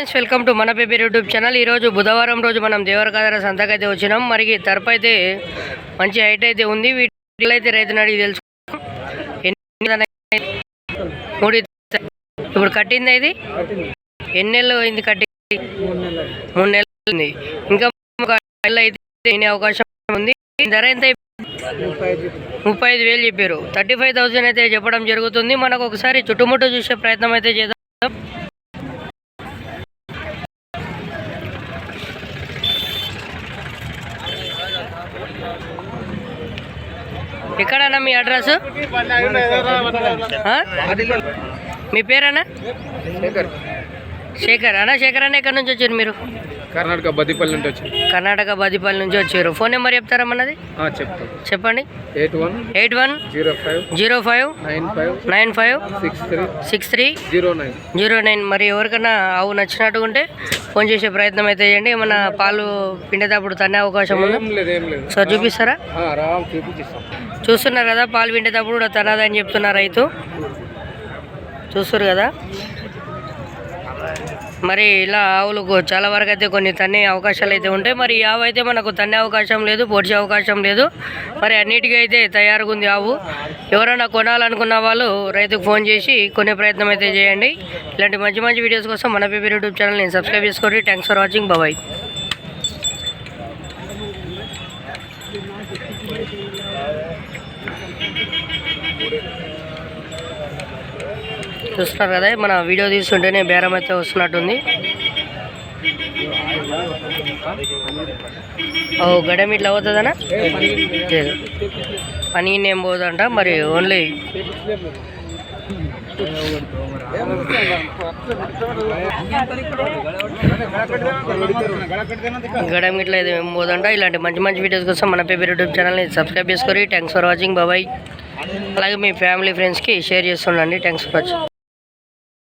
Friends, welcome to మన baby YouTube channel. ఈరోజు బుధవారం రోజు మనం దేవరకాదర సంతకైతే వచ్చినాం. మరి తరపు అయితే మంచి హైట్ అయితే ఉంది. వీటిలో అయితే రైతుని అడిగి తెలుసుకున్నాం. ఇప్పుడు కట్టింది ఇది ఎన్ని నెలలు అయింది? కట్టి 3 నెలలు అయింది. ఇంకా అయితే అవకాశం ఉంది. ధర ఎంత? 35,000 చెప్పారు. 35,000 అయితే చెప్పడం జరుగుతుంది. మనకు ఒకసారి చుట్టుముట్టు చూసే ప్రయత్నం అయితే చేద్దాం. ఎక్కడన్నా మీ అడ్రస్? మీ పేరన్నా? శేఖర్ అన్న. శేఖర్ అన్న ఎక్కడి నుంచి వచ్చారు మీరు? కర్ణాటక బదిపల్లి నుంచి వచ్చారు. ఫోన్ నెంబర్ చెప్తారా మనది? చెప్పండి. 81-95-95-63-09. మరి ఎవరికైనా ఆవు నచ్చినట్టు ఉంటే ఫోన్ చేసే ప్రయత్నం అయితే చేయండి. ఏమన్నా పాలు పిండేటప్పుడు తన్నే అవకాశం ఉంది సార్, చూపిస్తారా? చూస్తున్నారు కదా, పాలు పిండేటప్పుడు కూడా తనదని చెప్తున్నారు రైతు. చూస్తారు కదా. మరి ఇలా ఆవులకు చాలా వరకు అయితే కొన్ని తన్నే అవకాశాలు అయితే ఉంటాయి. మరి ఈ ఆవు అయితే మనకు తన్నే అవకాశం లేదు, పొడిచే అవకాశం లేదు. మరి అన్నిటికీ అయితే తయారుగా ఉంది ఆవు. ఎవరైనా కొనాలనుకున్న వాళ్ళు రైతుకు ఫోన్ చేసి కొనే ప్రయత్నం అయితే చేయండి. ఇలాంటి మంచి మంచి వీడియోస్ కోసం మన బేబీ యూట్యూబ్ ఛానల్ని సబ్స్క్రైబ్ చేసుకోండి. Thanks for watching. బాయ్. చూస్తున్నారు కదా, మన వీడియో తీసుకుంటేనే బేరం అయితే వస్తున్నట్టుంది. ఓ గడెం ఇట్లా అవుతుందనా? పని ఏం పోదంట. మరి ఓన్లీ గడెం ఇట్లా అయితే ఏం పోదంట. ఇలాంటి మంచి మంచి వీడియోస్ కోసం మన బేబీ యూట్యూబ్ ఛానల్ని సబ్స్క్రైబ్ చేసుకోండి. Thanks for watching. బాయ్. అలాగే మీ ఫ్యామిలీ ఫ్రెండ్స్కి షేర్ చేస్తుండండి. Thanks for watching.